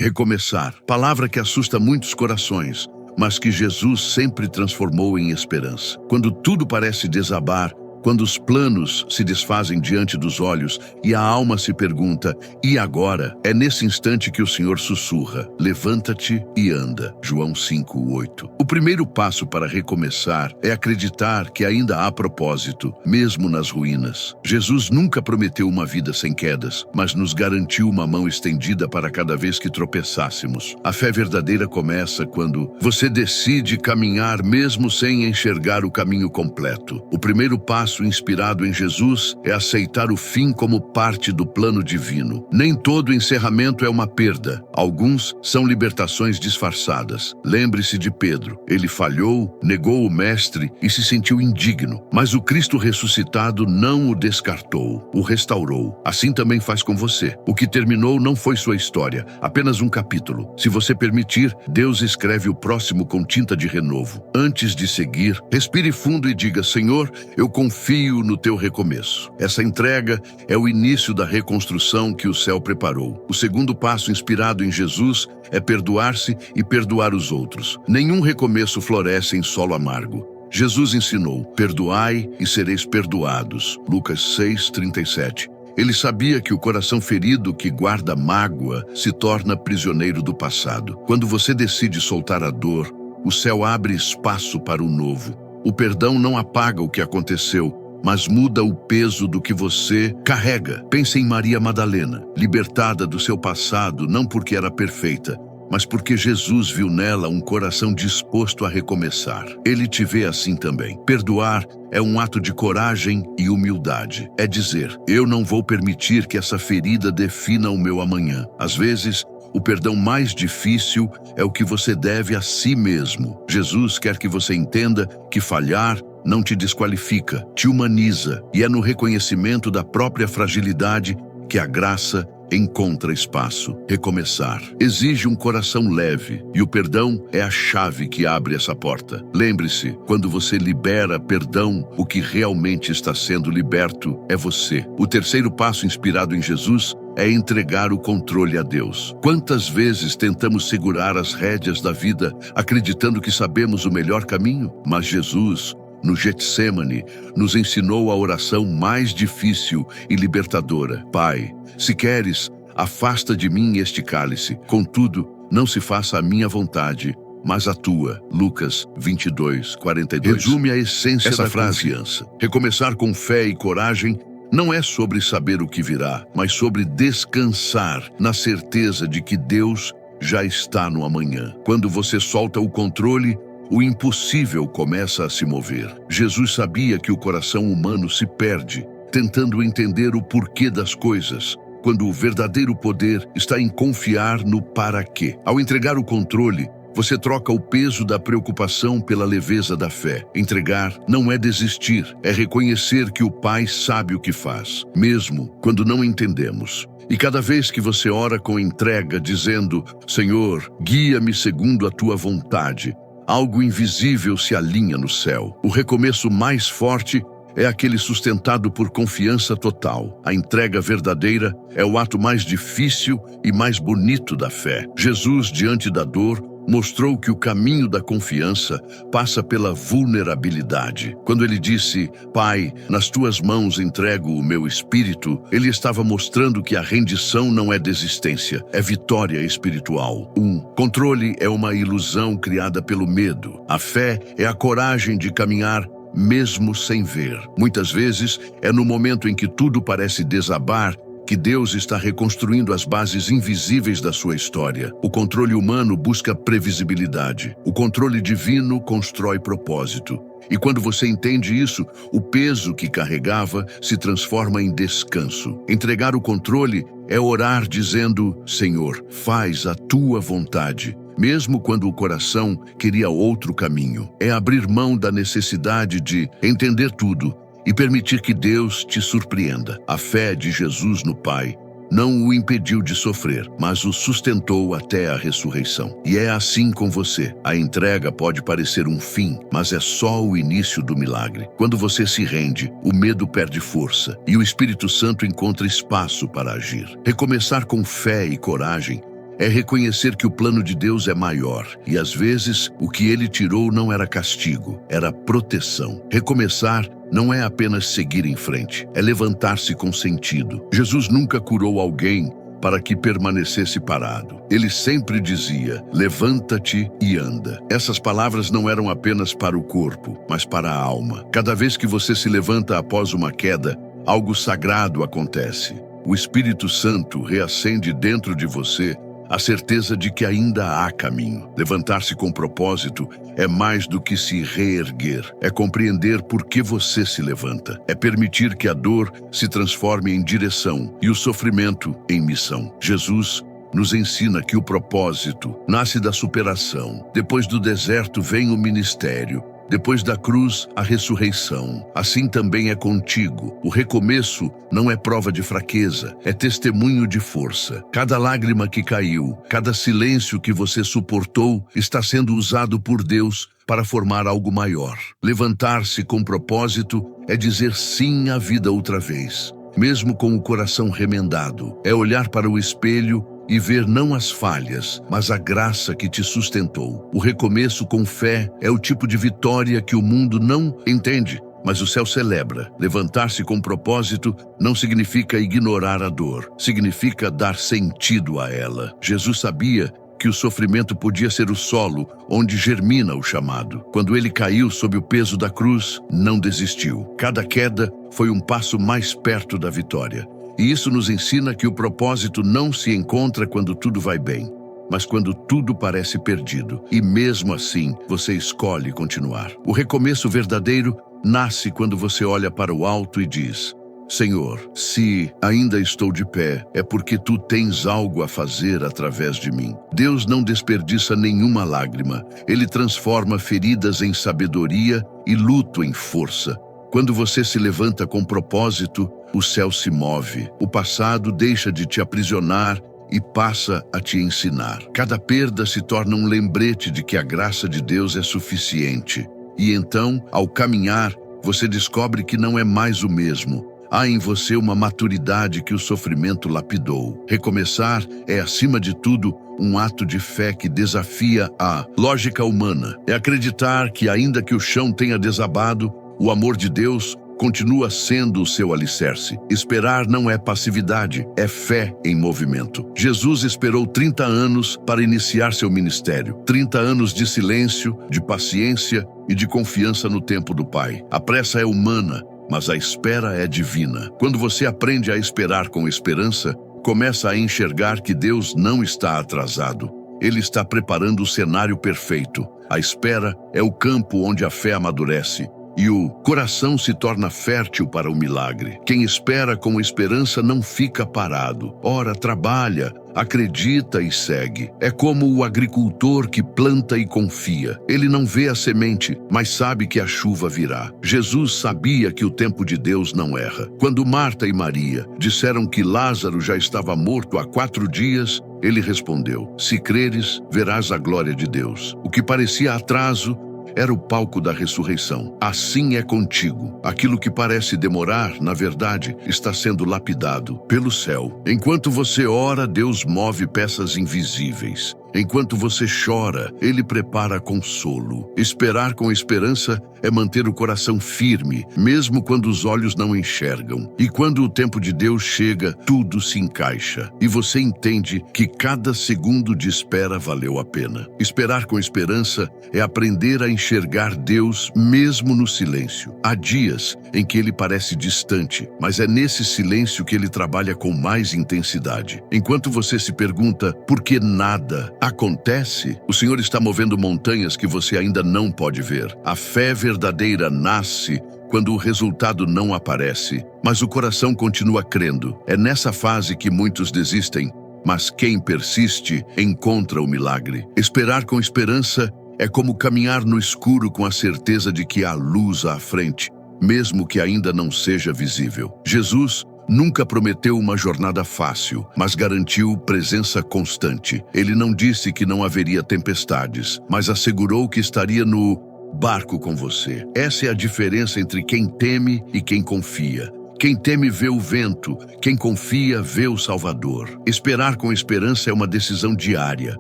Recomeçar, palavra que assusta muitos corações, mas que Jesus sempre transformou em esperança. Quando tudo parece desabar, quando os planos se desfazem diante dos olhos e a alma se pergunta, e agora? É nesse instante que o Senhor sussurra, levanta-te e anda. João 5:8. O primeiro passo para recomeçar é acreditar que ainda há propósito, mesmo nas ruínas. Jesus nunca prometeu uma vida sem quedas, mas nos garantiu uma mão estendida para cada vez que tropeçássemos. A fé verdadeira começa quando você decide caminhar mesmo sem enxergar o caminho completo. O primeiro passo inspirado em Jesus é aceitar o fim como parte do plano divino. Nem todo encerramento é uma perda. Alguns são libertações disfarçadas. Lembre-se de Pedro. Ele falhou, negou o mestre e se sentiu indigno. Mas o Cristo ressuscitado não o descartou, o restaurou. Assim também faz com você. O que terminou não foi sua história, apenas um capítulo. Se você permitir, Deus escreve o próximo com tinta de renovo. Antes de seguir, respire fundo e diga, Senhor, eu confio no teu recomeço. Essa entrega é o início da reconstrução que o céu preparou. O segundo passo inspirado em Jesus é perdoar-se e perdoar os outros. Nenhum recomeço floresce em solo amargo. Jesus ensinou, perdoai e sereis perdoados. Lucas 6:37. Ele sabia que o coração ferido que guarda mágoa se torna prisioneiro do passado. Quando você decide soltar a dor, o céu abre espaço para o novo. O perdão não apaga o que aconteceu, mas muda o peso do que você carrega. Pense em Maria Madalena, libertada do seu passado não porque era perfeita, mas porque Jesus viu nela um coração disposto a recomeçar. Ele te vê assim também. Perdoar é um ato de coragem e humildade. É dizer, eu não vou permitir que essa ferida defina o meu amanhã. Às vezes, o perdão mais difícil é o que você deve a si mesmo. Jesus quer que você entenda que falhar não te desqualifica, te humaniza, e é no reconhecimento da própria fragilidade que a graça encontra espaço. Recomeçar exige um coração leve, e o perdão é a chave que abre essa porta. Lembre-se, quando você libera perdão, o que realmente está sendo liberto é você. O terceiro passo inspirado em Jesus é entregar o controle a Deus. Quantas vezes tentamos segurar as rédeas da vida, acreditando que sabemos o melhor caminho? Mas Jesus, no Getsêmani, nos ensinou a oração mais difícil e libertadora. Pai, se queres, afasta de mim este cálice. Contudo, não se faça a minha vontade, mas a tua. Lucas 22:42. Resume a essência da confiança. Recomeçar com fé e coragem não é sobre saber o que virá, mas sobre descansar na certeza de que Deus já está no amanhã. Quando você solta o controle, o impossível começa a se mover. Jesus sabia que o coração humano se perde, tentando entender o porquê das coisas, quando o verdadeiro poder está em confiar no para quê. Ao entregar o controle, você troca o peso da preocupação pela leveza da fé. Entregar não é desistir, é reconhecer que o Pai sabe o que faz, mesmo quando não entendemos. E cada vez que você ora com entrega, dizendo, Senhor, guia-me segundo a tua vontade, algo invisível se alinha no céu. O recomeço mais forte é aquele sustentado por confiança total. A entrega verdadeira é o ato mais difícil e mais bonito da fé. Jesus, diante da dor, mostrou que o caminho da confiança passa pela vulnerabilidade. Quando ele disse, Pai, nas tuas mãos entrego o meu espírito, ele estava mostrando que a rendição não é desistência, é vitória espiritual. Controle é uma ilusão criada pelo medo. A fé é a coragem de caminhar mesmo sem ver. Muitas vezes é no momento em que tudo parece desabar que Deus está reconstruindo as bases invisíveis da sua história. O controle humano busca previsibilidade. O controle divino constrói propósito. E quando você entende isso, o peso que carregava se transforma em descanso. Entregar o controle é orar dizendo, Senhor, faz a tua vontade, mesmo quando o coração queria outro caminho. É abrir mão da necessidade de entender tudo e permitir que Deus te surpreenda. A fé de Jesus no Pai não o impediu de sofrer, mas o sustentou até a ressurreição. E é assim com você. A entrega pode parecer um fim, mas é só o início do milagre. Quando você se rende, o medo perde força e o Espírito Santo encontra espaço para agir. Recomeçar com fé e coragem É reconhecer que o plano de Deus é maior e, às vezes, o que ele tirou não era castigo, era proteção. Recomeçar não é apenas seguir em frente, é levantar-se com sentido. Jesus nunca curou alguém para que permanecesse parado. Ele sempre dizia: levanta-te e anda. Essas palavras não eram apenas para o corpo, mas para a alma. Cada vez que você se levanta após uma queda, algo sagrado acontece. O Espírito Santo reacende dentro de você a certeza de que ainda há caminho. Levantar-se com propósito é mais do que se reerguer. É compreender por que você se levanta. É permitir que a dor se transforme em direção e o sofrimento em missão. Jesus nos ensina que o propósito nasce da superação. Depois do deserto vem o ministério. Depois da cruz, a ressurreição. Assim também é contigo. O recomeço não é prova de fraqueza, é testemunho de força. Cada lágrima que caiu, cada silêncio que você suportou, está sendo usado por Deus para formar algo maior. Levantar-se com propósito é dizer sim à vida outra vez, mesmo com o coração remendado. É olhar para o espelho e ver não as falhas, mas a graça que te sustentou. O recomeço com fé é o tipo de vitória que o mundo não entende, mas o céu celebra. Levantar-se com propósito não significa ignorar a dor, significa dar sentido a ela. Jesus sabia que o sofrimento podia ser o solo onde germina o chamado. Quando ele caiu sob o peso da cruz, não desistiu. Cada queda foi um passo mais perto da vitória. E isso nos ensina que o propósito não se encontra quando tudo vai bem, mas quando tudo parece perdido. E mesmo assim, você escolhe continuar. O recomeço verdadeiro nasce quando você olha para o alto e diz: Senhor, se ainda estou de pé, é porque tu tens algo a fazer através de mim. Deus não desperdiça nenhuma lágrima. Ele transforma feridas em sabedoria e luto em força. Quando você se levanta com propósito, o céu se move. O passado deixa de te aprisionar e passa a te ensinar. Cada perda se torna um lembrete de que a graça de Deus é suficiente. E então, ao caminhar, você descobre que não é mais o mesmo. Há em você uma maturidade que o sofrimento lapidou. Recomeçar é, acima de tudo, um ato de fé que desafia a lógica humana. É acreditar que, ainda que o chão tenha desabado, o amor de Deus continua sendo o seu alicerce. Esperar não é passividade, é fé em movimento. Jesus esperou 30 anos para iniciar seu ministério. 30 anos de silêncio, de paciência e de confiança no tempo do Pai. A pressa é humana, mas a espera é divina. Quando você aprende a esperar com esperança, começa a enxergar que Deus não está atrasado. Ele está preparando o cenário perfeito. A espera é o campo onde a fé amadurece. E o coração se torna fértil para o milagre. Quem espera com esperança não fica parado. Ora, trabalha, acredita e segue. É como o agricultor que planta e confia. Ele não vê a semente, mas sabe que a chuva virá. Jesus sabia que o tempo de Deus não erra. Quando Marta e Maria disseram que Lázaro já estava morto há 4 dias, ele respondeu: se creres, verás a glória de Deus. O que parecia atraso era o palco da ressurreição. Assim é contigo. Aquilo que parece demorar, na verdade, está sendo lapidado pelo céu. Enquanto você ora, Deus move peças invisíveis. Enquanto você chora, Ele prepara consolo. Esperar com esperança é manter o coração firme, mesmo quando os olhos não enxergam. E quando o tempo de Deus chega, tudo se encaixa. E você entende que cada segundo de espera valeu a pena. Esperar com esperança é aprender a enxergar Deus mesmo no silêncio. Há dias em que Ele parece distante, mas é nesse silêncio que Ele trabalha com mais intensidade. Enquanto você se pergunta por que nada acontece, o Senhor está movendo montanhas que você ainda não pode ver. A fé verdadeira nasce quando o resultado não aparece, mas o coração continua crendo. É nessa fase que muitos desistem, mas quem persiste encontra o milagre. Esperar com esperança é como caminhar no escuro com a certeza de que há luz à frente, mesmo que ainda não seja visível. Jesus nunca prometeu uma jornada fácil, mas garantiu presença constante. Ele não disse que não haveria tempestades, mas assegurou que estaria no barco com você. Essa é a diferença entre quem teme e quem confia. Quem teme vê o vento, quem confia vê o Salvador. Esperar com esperança é uma decisão diária,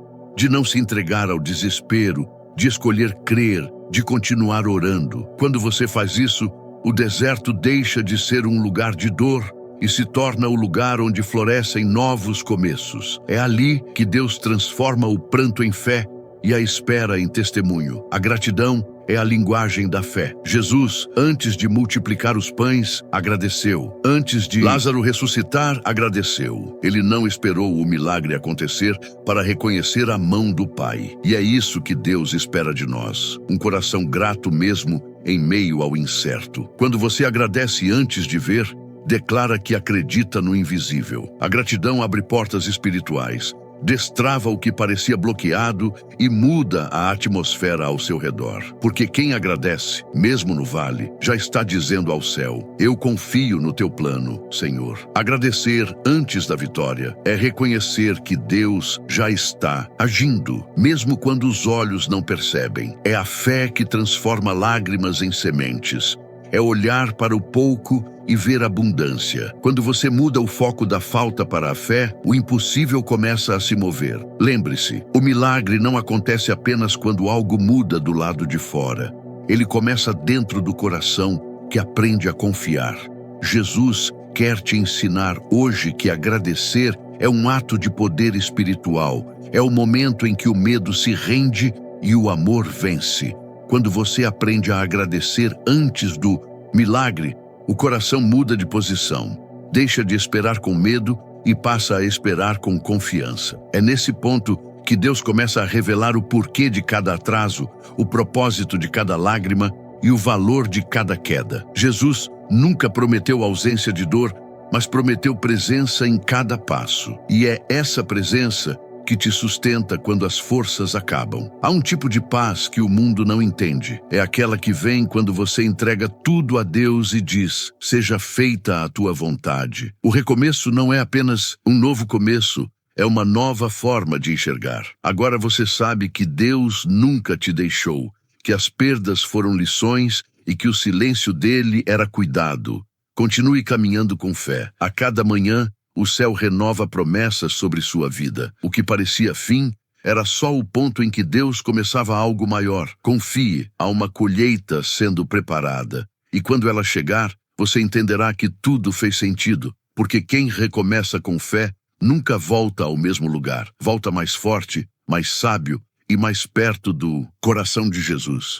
de não se entregar ao desespero, de escolher crer, de continuar orando. Quando você faz isso, o deserto deixa de ser um lugar de dor e se torna o lugar onde florescem novos começos. É ali que Deus transforma o pranto em fé e a espera em testemunho. A gratidão é a linguagem da fé. Jesus, antes de multiplicar os pães, agradeceu. Antes de Lázaro ressuscitar, agradeceu. Ele não esperou o milagre acontecer para reconhecer a mão do Pai. E é isso que Deus espera de nós. Um coração grato mesmo em meio ao incerto. Quando você agradece antes de ver, declara que acredita no invisível. A gratidão abre portas espirituais, destrava o que parecia bloqueado e muda a atmosfera ao seu redor. Porque quem agradece, mesmo no vale, já está dizendo ao céu: eu confio no teu plano, Senhor. Agradecer antes da vitória é reconhecer que Deus já está agindo, mesmo quando os olhos não percebem. É a fé que transforma lágrimas em sementes. É olhar para o pouco e ver abundância. Quando você muda o foco da falta para a fé, o impossível começa a se mover. Lembre-se, o milagre não acontece apenas quando algo muda do lado de fora. Ele começa dentro do coração que aprende a confiar. Jesus quer te ensinar hoje que agradecer é um ato de poder espiritual. É o momento em que o medo se rende e o amor vence. Quando você aprende a agradecer antes do milagre, o coração muda de posição, deixa de esperar com medo e passa a esperar com confiança. É nesse ponto que Deus começa a revelar o porquê de cada atraso, o propósito de cada lágrima e o valor de cada queda. Jesus nunca prometeu ausência de dor, mas prometeu presença em cada passo. E é essa presença que te sustenta quando as forças acabam. Há um tipo de paz que o mundo não entende. É aquela que vem quando você entrega tudo a Deus e diz: seja feita a tua vontade. O recomeço não é apenas um novo começo, é uma nova forma de enxergar. Agora você sabe que Deus nunca te deixou, que as perdas foram lições e que o silêncio dele era cuidado. Continue caminhando com fé. A cada manhã, o céu renova promessas sobre sua vida. O que parecia fim era só o ponto em que Deus começava algo maior. Confie, há uma colheita sendo preparada. E quando ela chegar, você entenderá que tudo fez sentido, porque quem recomeça com fé nunca volta ao mesmo lugar. Volta mais forte, mais sábio e mais perto do coração de Jesus.